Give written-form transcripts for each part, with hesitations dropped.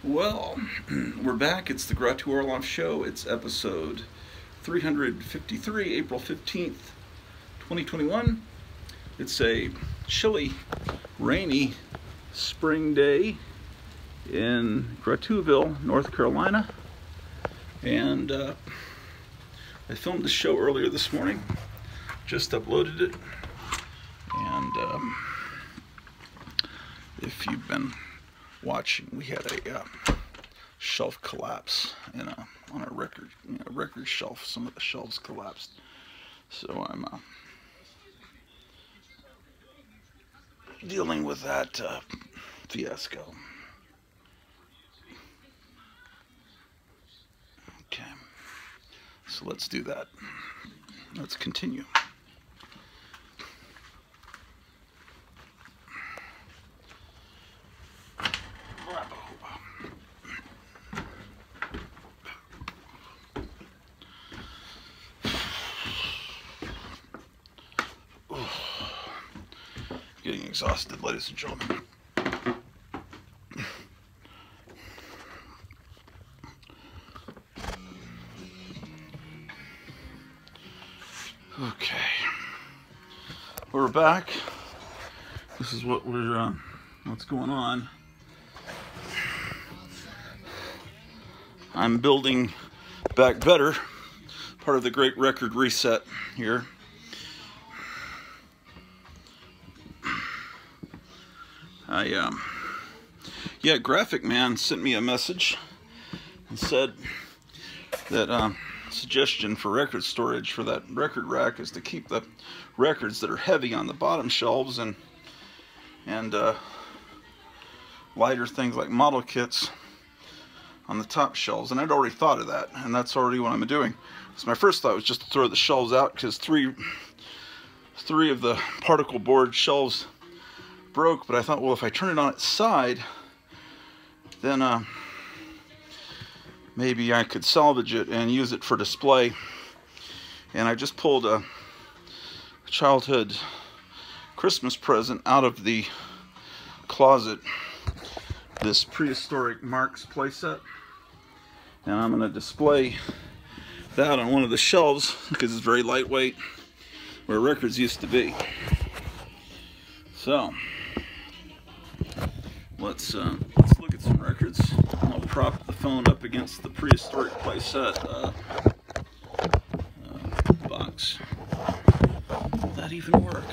Well, we're back. It's the Gratu Orlov Show. It's episode 353, April 15th, 2021. It's a chilly, rainy spring day in Gratuville, North Carolina. And I filmed the show earlier this morning. Just uploaded it. And if you've been watching, we had a shelf collapse on a record shelf. Some of the shelves collapsed, so I'm dealing with that fiasco. Okay, so let's do that. Let's continue. Getting exhausted, ladies and gentlemen. Okay, we're back. This is what's going on. I'm building back better, part of the Great Record Reset here. Graphic Man sent me a message and said that suggestion for record storage for that record rack is to keep the records that are heavy on the bottom shelves and lighter things like model kits on the top shelves. And I'd already thought of that, and that's already what I'm doing. So my first thought was just to throw the shelves out, because three of the particle board shelves broke. But I thought, well, if I turn it on its side, then maybe I could salvage it and use it for display. And I just pulled a childhood Christmas present out of the closet, this prehistoric Marx playset, and I'm going to display that on one of the shelves because it's very lightweight, where records used to be. So let's look at some records. I'll prop the phone up against the prehistoric playset box. Will that even work?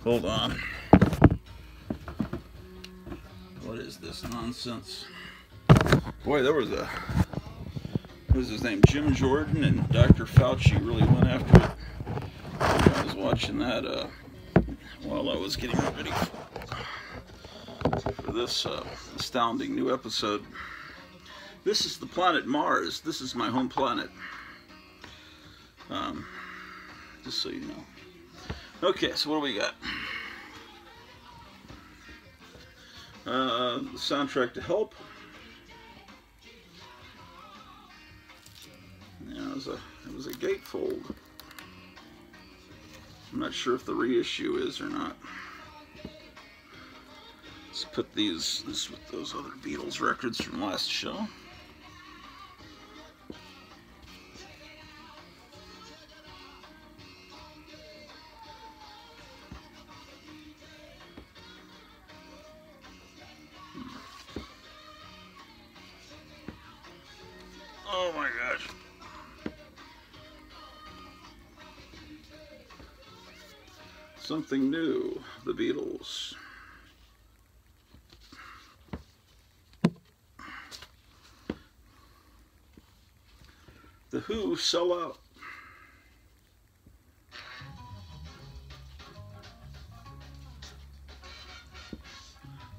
Hold on. What is this nonsense? Boy, what was his name? Jim Jordan and Dr. Fauci really went after it. I was watching that while I was getting ready for this astounding new episode. This is the planet Mars. This is my home planet. Just so you know. Okay, so what do we got? The soundtrack to Help. Yeah, it was a gatefold. I'm not sure if the reissue is or not. Let's put this with those other Beatles records from last show. Oh my gosh. Something new, the Beatles. The Who, Sell Out.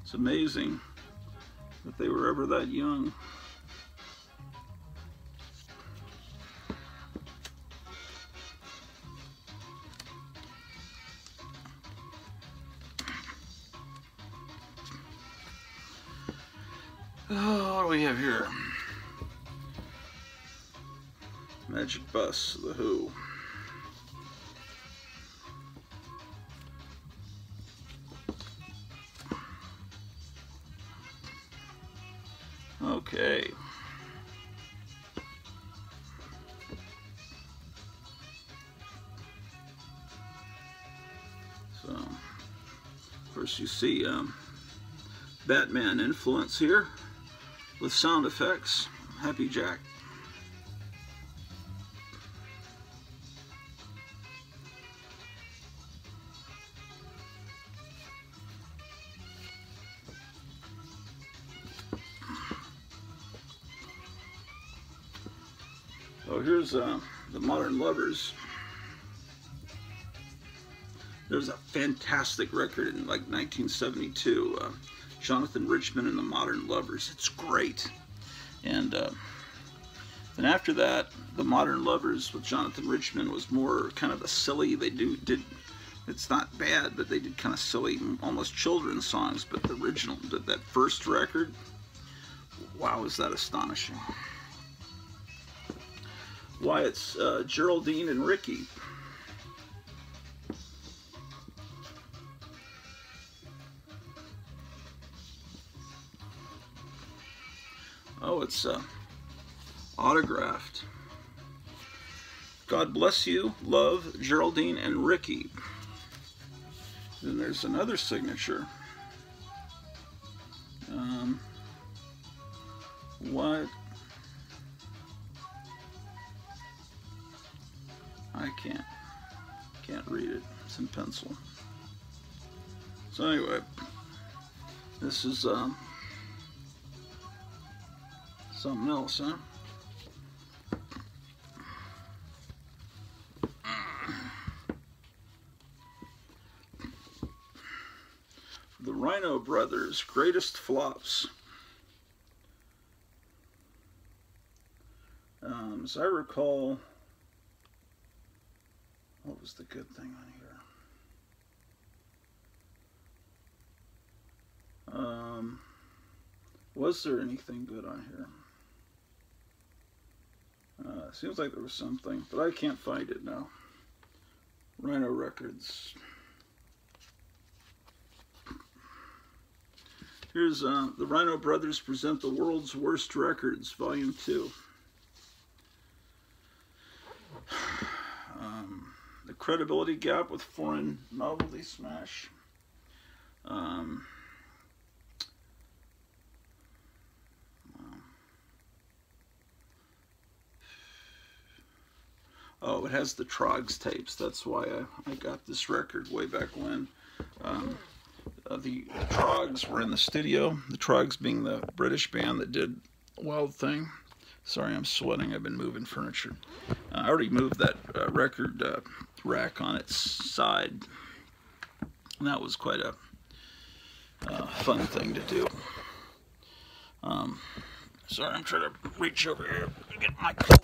It's amazing that they were ever that young. Oh, what do we have here? Magic Bus, The Who. Okay. So, of course, you see Batman influence here with sound effects. Happy Jack. Oh, here's the Modern Lovers. There's a fantastic record in like 1972, Jonathan Richman and the Modern Lovers. It's great. And then after that, the Modern Lovers with Jonathan Richman was more kind of a silly. They did it's not bad, but they did kind of silly, almost children's songs. But the original, that first record, wow, is that astonishing. Why, it's Geraldine and Ricky. Oh, it's autographed. God bless you, love, Geraldine and Ricky. Then there's another signature. What? I can't read it. It's in pencil. So anyway, this is something else, huh? The Rhino Brothers' Greatest Flops. As I recall, what was the good thing on here? Was there anything good on here? Seems like there was something, but I can't find it now. Rhino Records. Here's the Rhino Brothers present the World's Worst Records, Volume 2. The Credibility Gap with Foreign Novelty Smash. Oh, it has the Troggs tapes. That's why I got this record way back when. The Troggs were in the studio. The Troggs being the British band that did Wild Thing. Sorry, I'm sweating. I've been moving furniture. I already moved that record rack on its side. And that was quite a fun thing to do. Sorry, I'm trying to reach over here to get my coat.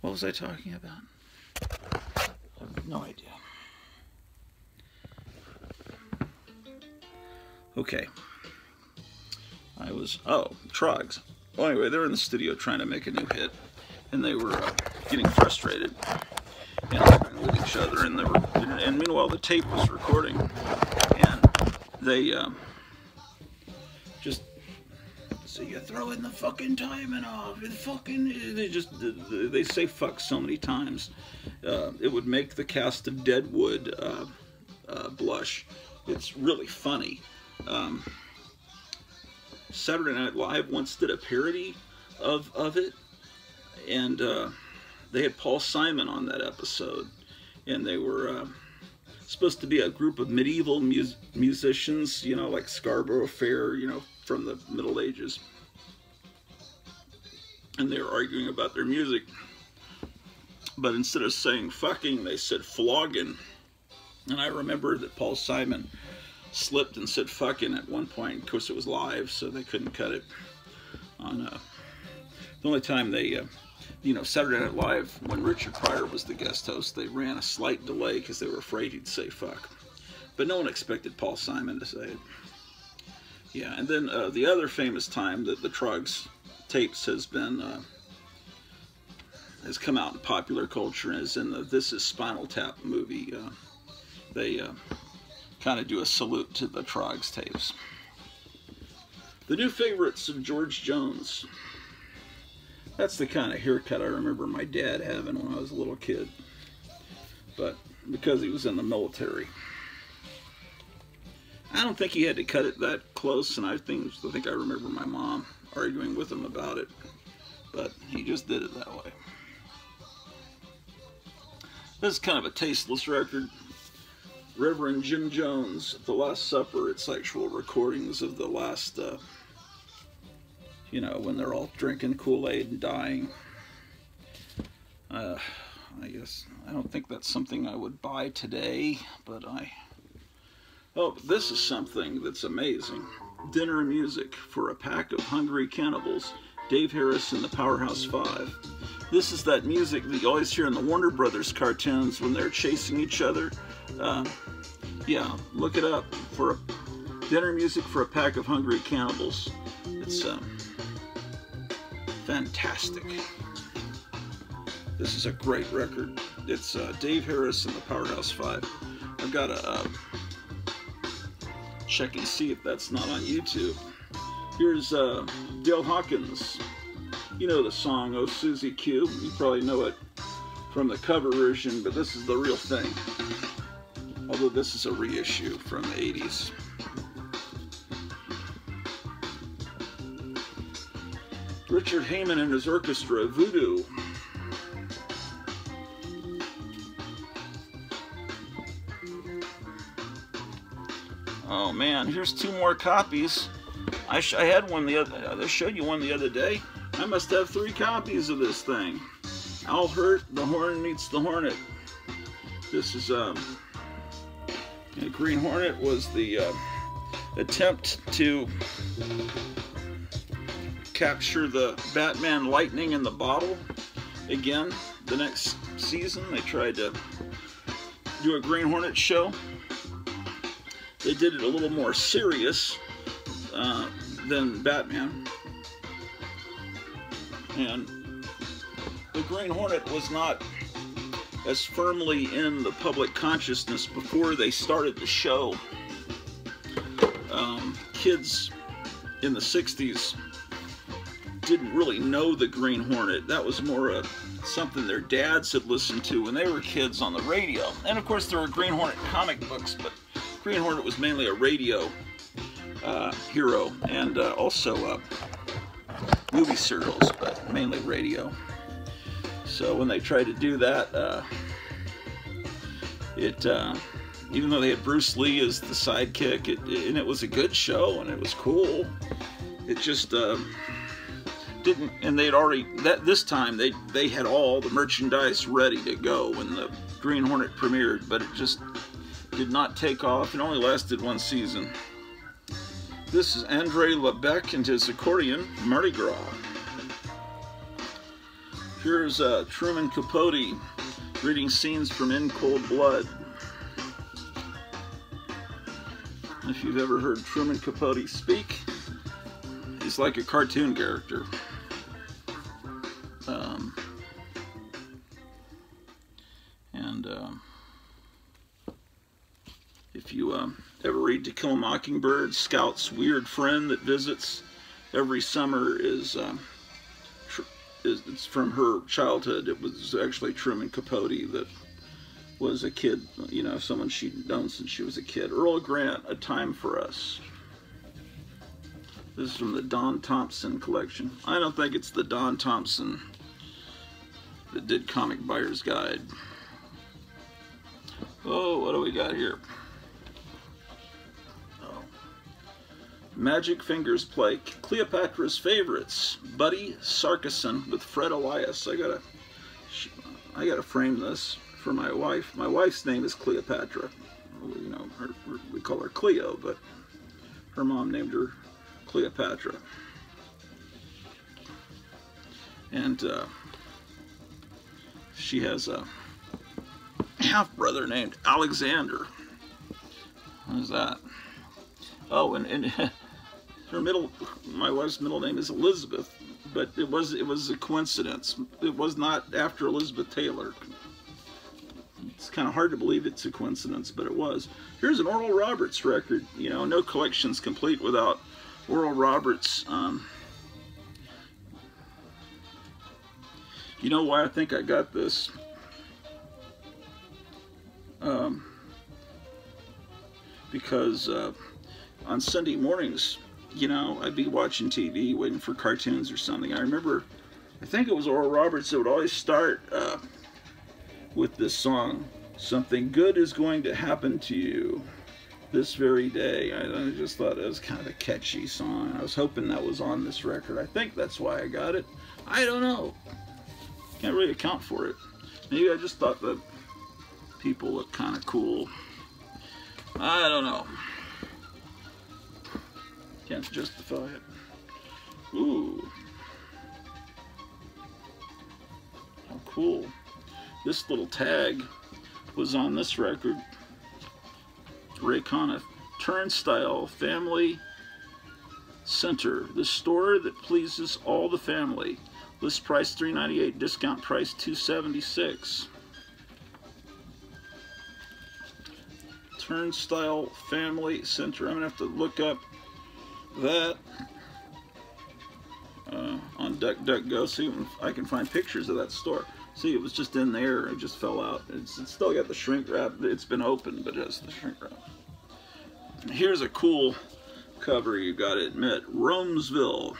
What was I talking about? I have no idea. Okay. Troggs. Well, anyway, they were in the studio trying to make a new hit, and they were getting frustrated and arguing with each other, and meanwhile the tape was recording, and they just, so you throw in the fucking timing off, they say fuck so many times, it would make the cast of Deadwood blush. It's really funny. Saturday Night Live once did a parody of it, and they had Paul Simon on that episode, and they were supposed to be a group of medieval musicians, you know, like Scarborough Fair, you know, from the Middle Ages, and they were arguing about their music, but instead of saying fucking, they said flogging, and I remember that Paul Simon slipped and said fucking at one point. Of course, it was live, so they couldn't cut it on the only time they you know, Saturday Night Live, when Richard Pryor was the guest host, they ran a slight delay because they were afraid he'd say fuck, but no one expected Paul Simon to say it. Yeah, and then the other famous time that the Troggs tapes has been has come out in popular culture and is in the This Is Spinal Tap movie. They kind of do a salute to the Troggs tapes. The new favorites of George Jones. That's the kind of haircut I remember my dad having when I was a little kid. But because he was in the military. I don't think he had to cut it that close, and I think I remember my mom arguing with him about it. But he just did it that way. This is kind of a tasteless record. Reverend Jim Jones, The Last Supper. It's actual recordings of the last, when they're all drinking Kool-Aid and dying. I guess, I don't think that's something I would buy today, but oh, this is something that's amazing. Dinner music for a pack of hungry cannibals. Dave Harris and the Powerhouse 5. This is that music that you always hear in the Warner Brothers cartoons when they're chasing each other. Yeah, look it up. For dinner music for a pack of hungry cannibals. It's fantastic. This is a great record. It's Dave Harris and the Powerhouse 5. I've got to check and see if that's not on YouTube. Here's Dale Hawkins. You know the song, Oh Susie Q. You probably know it from the cover version, but this is the real thing. Although this is a reissue from the 80s. Richard Heyman and his orchestra, Voodoo. Oh man, here's 2 more copies. I had one I showed you one the other day. I must have 3 copies of this thing. Al Hirt, The Horn Meets the Hornet. This is Green Hornet was the attempt to capture the Batman lightning in the bottle. Again, the next season they tried to do a Green Hornet show. They did it a little more serious than Batman. And the Green Hornet was not as firmly in the public consciousness before they started the show. Kids in the 60s didn't really know the Green Hornet. That was more something their dads had listened to when they were kids on the radio. And of course there were Green Hornet comic books, but Green Hornet was mainly a radio hero, and also movie serials, but mainly radio. So when they tried to do that, even though they had Bruce Lee as the sidekick, and it was a good show and it was cool, it just didn't. And they'd already this time they had all the merchandise ready to go when the Green Hornet premiered, but it just did not take off. It only lasted 1 season. This is Andre Lebec and his accordion, Mardi Gras. Here's Truman Capote reading scenes from In Cold Blood. If you've ever heard Truman Capote speak, he's like a cartoon character. If you ever read To Kill a Mockingbird, Scout's weird friend that visits every summer is it's from her childhood. It was actually Truman Capote that was a kid, someone she'd known since she was a kid. Earl Grant, A Time for Us. This is from the Don Thompson collection. I don't think it's the Don Thompson that did Comic Buyer's Guide. Oh, what do we got here? Oh. Magic Fingers play Cleopatra's Favorites. Buddy Sarkison with Fred Elias. I gotta frame this for my wife. My wife's name is Cleopatra. We call her Cleo, but her mom named her Cleopatra. And she has a half-brother named Alexander. What is that? Oh, and my wife's middle name is Elizabeth, but it was a coincidence. It was not after Elizabeth Taylor. It's kind of hard to believe it's a coincidence, but it was. Here's an Oral Roberts record. You know, no collection's complete without Oral Roberts. You know why I think I got this? Because on Sunday mornings, you know, I'd be watching TV, waiting for cartoons or something. I remember, I think it was Oral Roberts that would always start with this song, "Something good is going to happen to you this very day." I just thought it was kind of a catchy song. I was hoping that was on this record. I think that's why I got it. I don't know. Can't really account for it. Maybe I just thought that people looked kind of cool. I don't know. Can't justify it. Ooh. How cool. This little tag was on this record. Ray Conniff. Turnstile Family Center. The store that pleases all the family. List price $3.98, discount price $2.76. Turnstile Family Center. I'm gonna have to look up that on DuckDuckGo, see if I can find pictures of that store. See, it was just in there. It just fell out. It's still got the shrink wrap. It's been opened, but it has the shrink wrap. Here's a cool cover, you gotta admit. Romesville,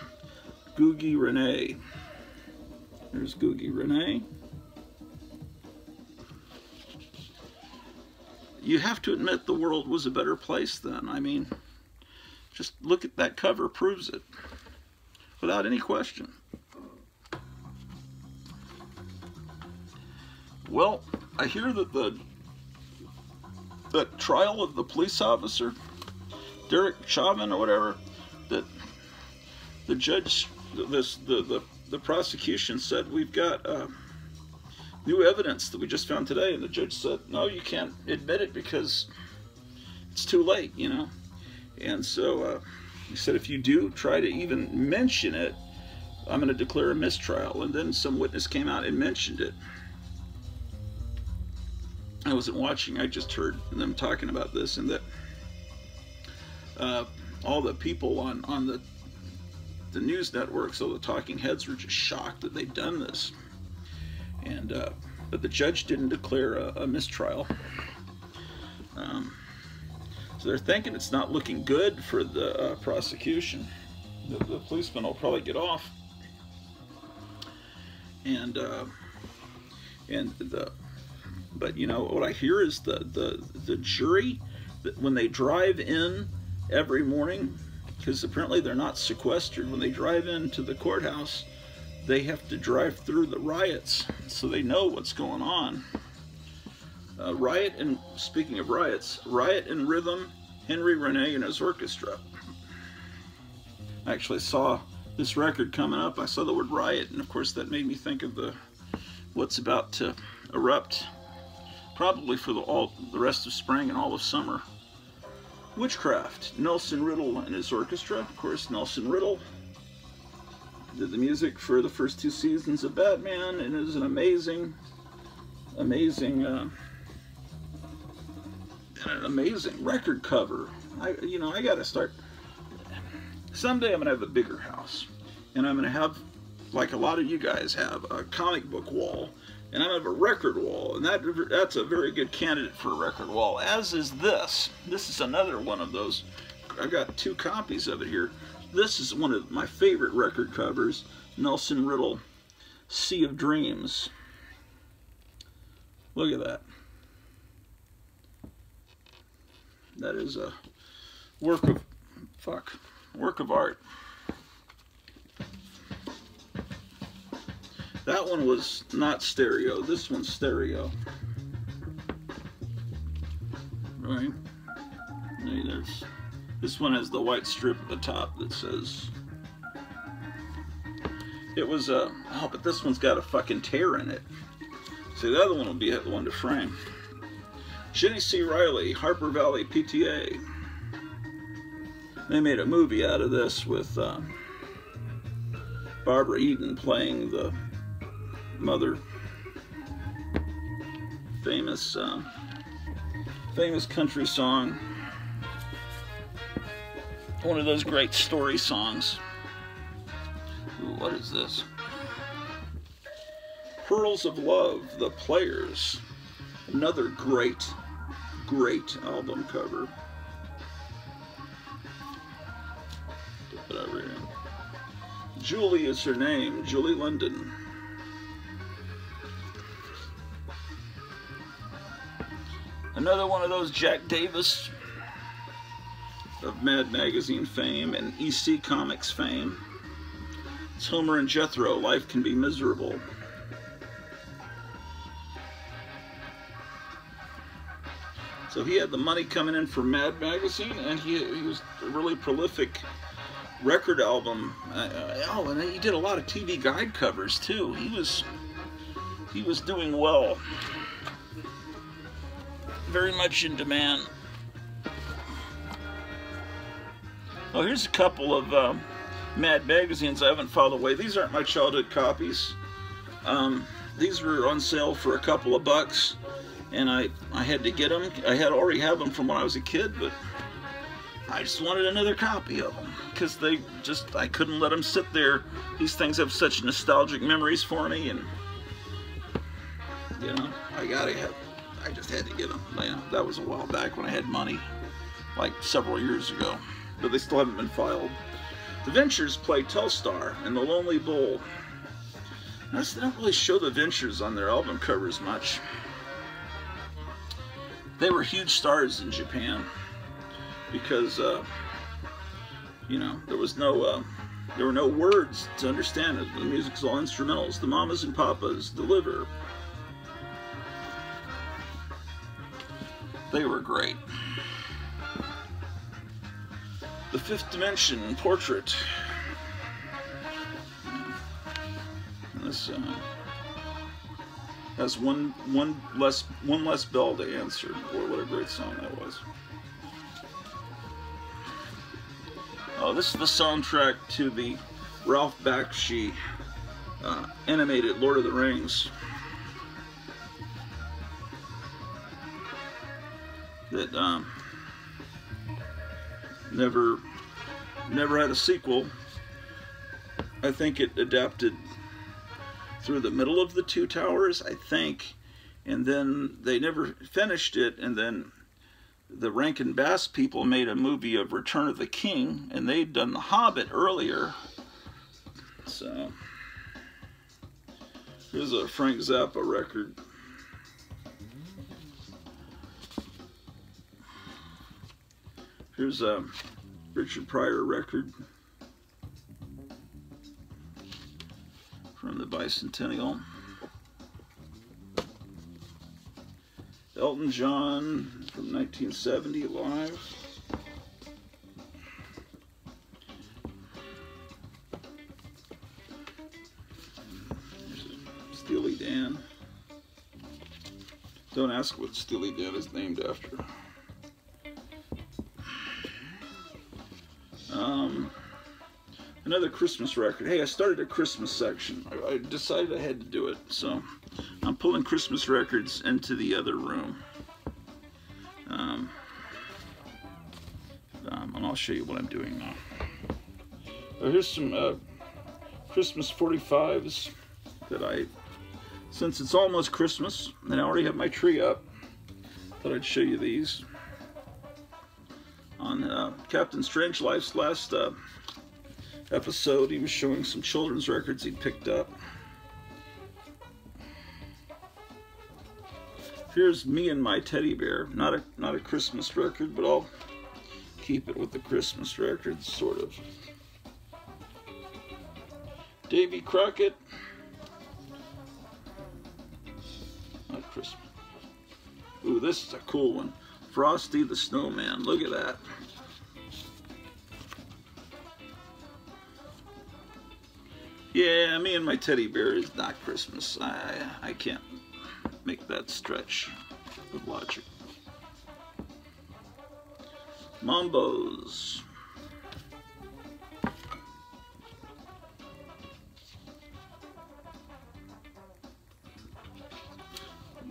Googie Renee. There's Googie Renee. You have to admit the world was a better place then. I mean, just look at that cover, proves it. Without any question. Well, I hear that the trial of the police officer, Derek Chauvin or whatever, that the judge, the prosecution said, we've got new evidence that we just found today, and the judge said, no, you can't admit it because it's too late, you know. And so he said, if you do try to even mention it, I'm going to declare a mistrial. And then some witness came out and mentioned it. I wasn't watching, I just heard them talking about this, and that all the people on the news networks, all the talking heads, were just shocked that they'd done this. And but the judge didn't declare a mistrial. So they're thinking it's not looking good for the prosecution. The policeman will probably get off. But you know what I hear is the jury, that when they drive in every morning, because apparently they're not sequestered, when they drive into the courthouse, they have to drive through the riots, so they know what's going on. Riot, and speaking of riots, Riot and Rhythm, Henry Renee and his orchestra. I actually saw this record coming up. I saw the word riot, and of course that made me think of what's about to erupt, probably for the rest of spring and all of summer. Witchcraft. Nelson Riddle and his orchestra. Of course, Nelson Riddle did the music for the first 2 seasons of Batman, and it is an amazing record cover. I gotta start. Someday I'm gonna have a bigger house, and I'm gonna have, like a lot of you guys have, a comic book wall, and I'm gonna have a record wall, and that's a very good candidate for a record wall. As is this. This is another one of those. I got 2 copies of it here. This is one of my favorite record covers, Nelson Riddle, Sea of Dreams. Look at that. That is a work of art. That one was not stereo. This one's stereo. Right? This one has the white strip at the top that says. It was but this one's got a fucking tear in it. See, the other one will be the one to frame. Jenny C. Riley, Harper Valley PTA. They made a movie out of this with Barbara Eden playing the mother. Famous country song. One of those great story songs. Ooh, what is this? Pearls of Love, The Players. Another great album cover. Put it over here. Julie is her name, Julie London. Another one of those Jack Davis of Mad Magazine fame and EC Comics fame. It's Homer and Jethro, Life Can Be Miserable. So he had the money coming in for Mad Magazine, and he was a really prolific record album. And he did a lot of TV guide covers too. He was doing well. Very much in demand. Oh, here's a couple of Mad magazines I haven't filed away. These aren't my childhood copies. These were on sale for a couple of bucks, and I had to get them. I had already had them from when I was a kid, but I just wanted another copy of them because I couldn't let them sit there. These things have such nostalgic memories for me, and you know, I just had to get them. You know, that was a while back when I had money, like several years ago, but they still haven't been filed. The Ventures play Telstar and The Lonely Bull. Notice they don't really show the Ventures on their album covers much. They were huge stars in Japan because, you know, there were no words to understand it. The music's all instrumentals. The Mamas and Papas deliver. They were great. The Fifth Dimension Portrait. And this has one less bell to answer. Boy, what a great song that was. Oh, this is the soundtrack to the Ralph Bakshi animated Lord of the Rings. That never had a sequel. I think it adapted through the middle of the Two Towers, I think, and then they never finished it, and then the Rankin Bass people made a movie of Return of the King, and they'd done The Hobbit earlier. So here's a Frank Zappa record. Here's a Richard Pryor record from the Bicentennial. Elton John from 1970 live. Here's Steely Dan. Don't ask what Steely Dan is named after. Another Christmas record. Hey, I started a Christmas section. I decided I had to do it, so I'm pulling Christmas records into the other room. And I'll show you what I'm doing now. Here's some Christmas 45s that since it's almost Christmas, and I already have my tree up, thought I'd show you these. On Captain Strangelife's last episode, he was showing some children's records he'd picked up. Here's Me and My Teddy Bear. Not a Christmas record, but I'll keep it with the Christmas records, sort of. Davy Crockett. Not Christmas. Ooh, this is a cool one. Frosty the Snowman. Look at that. Yeah, Me and My Teddy Bear is not Christmas. I can't make that stretch of logic. Mambos.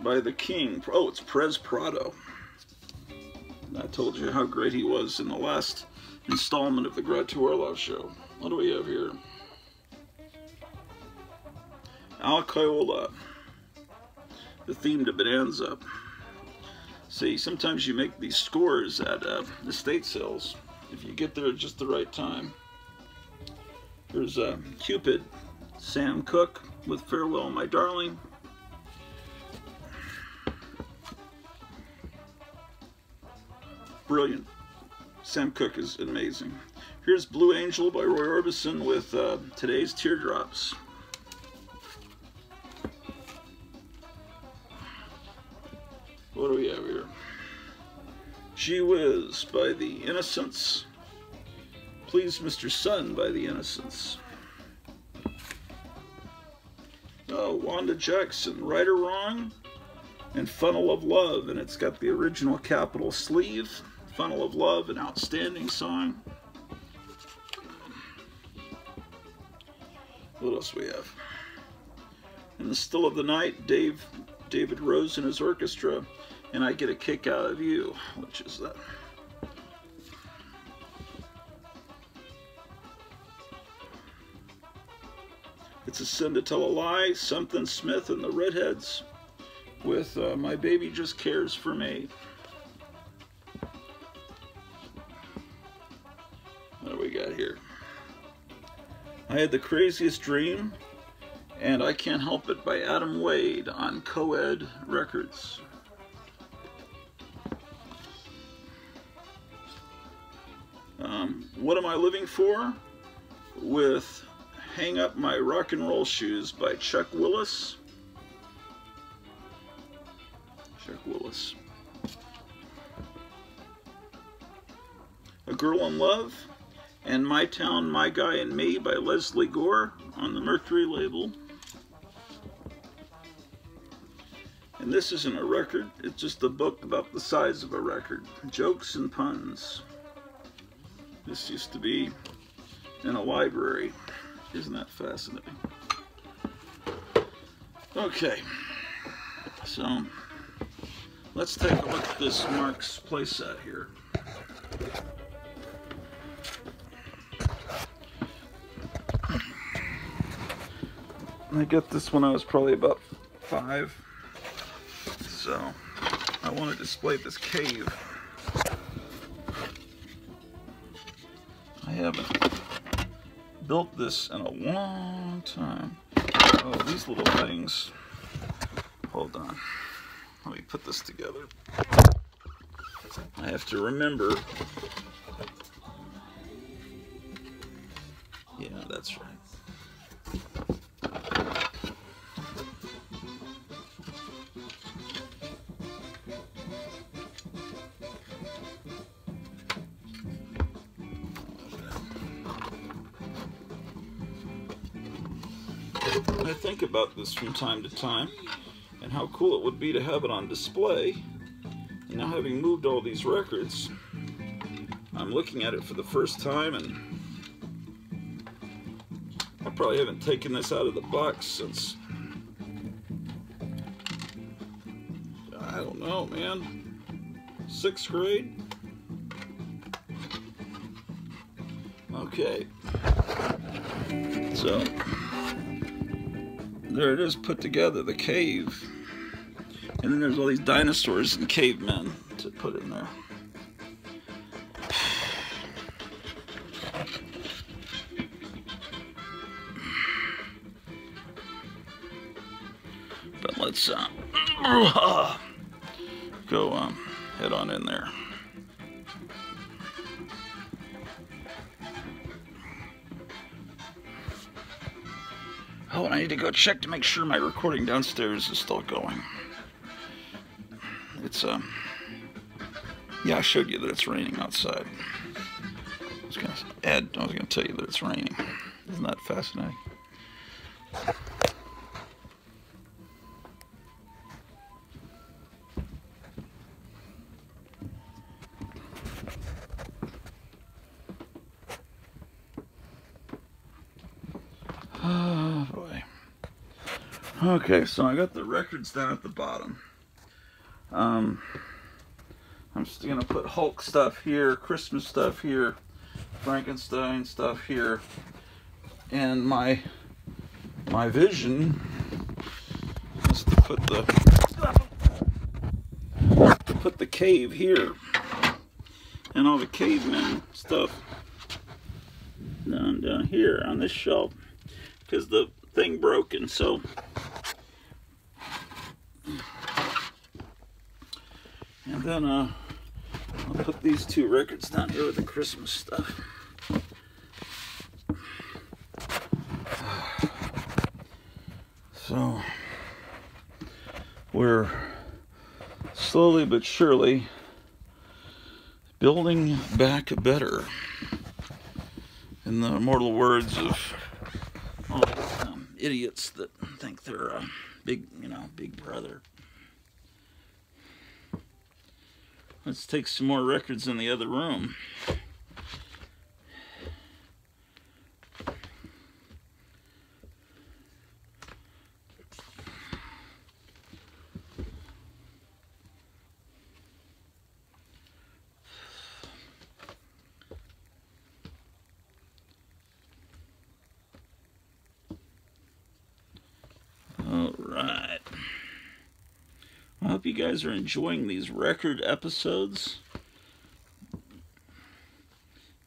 by the King. Oh, it's Perez Prado. I told you how great he was in the last installment of the Grad Orlov show. What do we have here? Alcaiola, the theme to Bonanza. See, sometimes you make these scores at estate sales if you get there at just the right time. There's Cupid, Sam Cooke with Farewell My Darling. Brilliant. Sam Cooke is amazing. Here's Blue Angel by Roy Orbison with Today's Teardrops. What do we have here? Gee Whiz by The Innocents. Please Mr. Sun by The Innocents. Oh, Wanda Jackson, Right or Wrong, and Funnel of Love, and it's got the original Capitol sleeve. Funnel of Love, an outstanding song. What else we have? In the Still of the Night, David Rose and his orchestra, and I Get a Kick Out of You, which is that. It's a Sin to Tell a Lie, Something Smith and the Redheads with My Baby Just Cares for Me. What do we got here? I Had the Craziest Dream and I Can't Help It by Adam Wade on Coed Records. What Am I Living For? With Hang Up My Rock and Roll Shoes by Chuck Willis. Chuck Willis. A Girl in Love and My Town, My Guy and Me by Leslie Gore on the Mercury label. And this isn't a record, it's just a book about the size of a record. Jokes and Puns. This used to be in a library. Isn't that fascinating? Okay, so let's take a look at this Mark's playset here. I got this when I was probably about 5, so I want to display this cave. I haven't built this in a long time. Oh, these little things. Hold on. Let me put this together. I have to remember. Yeah, that's right. I think about this from time to time and how cool it would be to have it on display. And now, having moved all these records, I'm looking at it for the first time, and I probably haven't taken this out of the box since, I don't know, man, 6th grade? Okay, so there it is, put together, the cave. And then there's all these dinosaurs and cavemen to put in there. But let's go head on in there. Oh, and I need to go check to make sure my recording downstairs is still going. It's, yeah, I showed you that it's raining outside. I was gonna tell you that it's raining. Isn't that fascinating? Oh boy. Okay, so I got the records down at the bottom. I'm just gonna put Hulk stuff here, Christmas stuff here, Frankenstein stuff here, and my vision is to put the cave here, and all the caveman stuff down here on this shelf, because the thing broken. So and then I'll put these two records down here with the Christmas stuff. So we're slowly but surely building back better, in the immortal words of all these idiots that think they're big brother. Let's take some more records in the other room. All right. I hope you guys are enjoying these record episodes.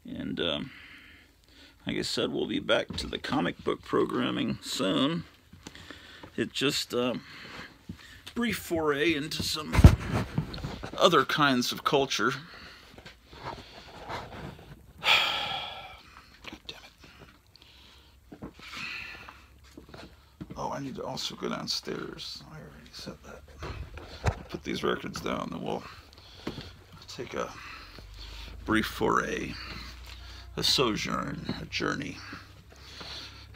And like I said, we'll be back to the comic book programming soon. It's just a brief foray into some other kinds of culture. God damn it. Oh, I need to also go downstairs. I already said that. Put these records down, and we'll take a brief foray, a sojourn, a journey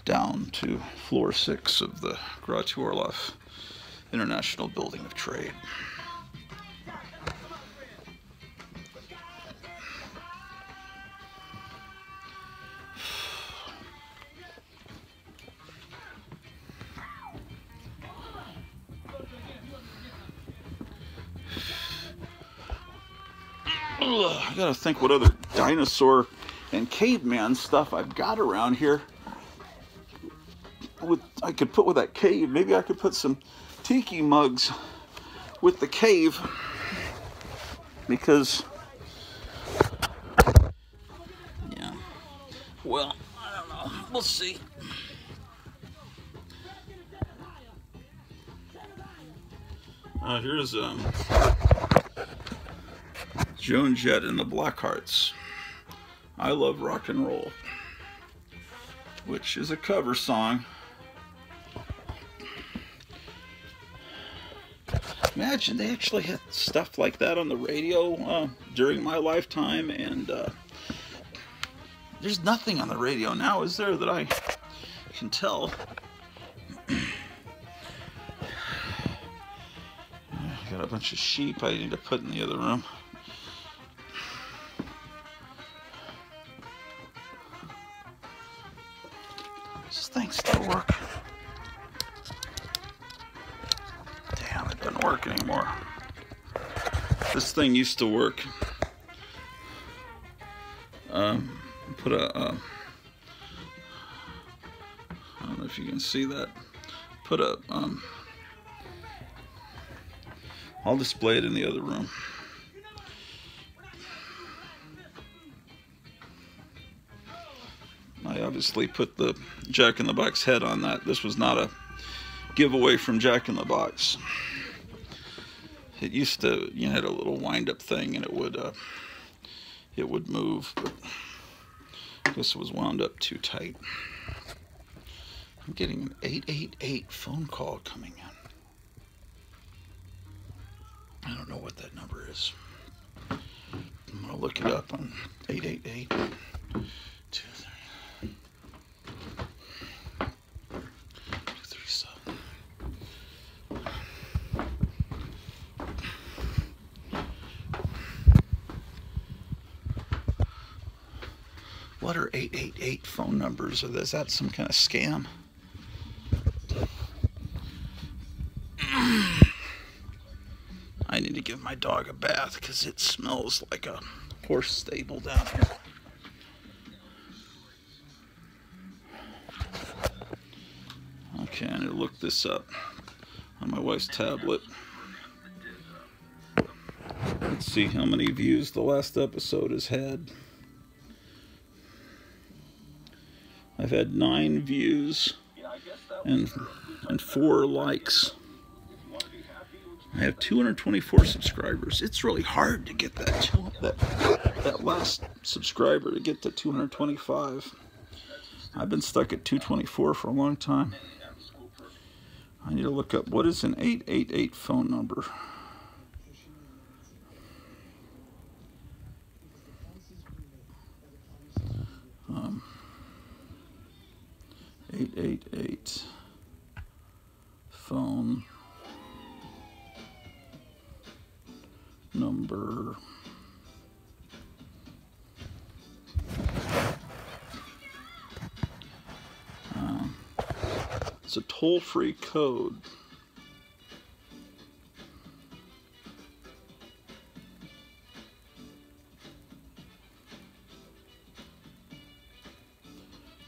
down to floor 6 of the Gratu Orlov International Building of Trade. I gotta think what other dinosaur and caveman stuff I've got around here. I could put with that cave. Maybe I could put some tiki mugs with the cave, because yeah, well, I don't know, we'll see. Here's Joan Jett and the Blackhearts, I Love Rock and Roll, which is a cover song. Imagine they actually had stuff like that on the radio during my lifetime, and there's nothing on the radio now, is there, that I can tell? I got a bunch of sheep I need to put in the other room. Does this thing still work? Damn, it doesn't work anymore. This thing used to work. Put a, I don't know if you can see that. Put a, I'll display it in the other room. I obviously put the Jack in the Box head on that. This was not a giveaway from Jack in the Box. It used to, you had a little wind-up thing, and it would move, but I guess it was wound up too tight. I'm getting an 888 phone call coming in. I don't know what that number is. I'm gonna look it up on 888 237. What are 888 phone numbers? Is that some kind of scam? I need to dog a bath because it smells like a horse stable down here. Okay, I need to look this up on my wife's tablet. Let's see how many views the last episode has had. I've had 9 views and 4 likes. I have 224 subscribers. It's really hard to get that last subscriber to get to 225. I've been stuck at 224 for a long time. I need to look up what is an 888 phone number. 888 phone number. It's a toll-free code.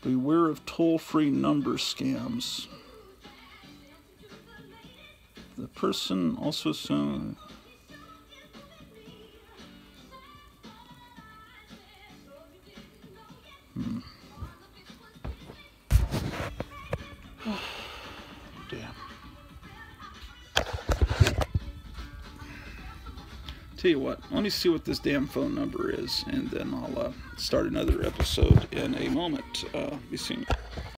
Beware of toll-free number scams. The person also assumed. Damn. Tell you what, let me see what this damn phone number is, and then I'll start another episode in a moment. Be seeing you.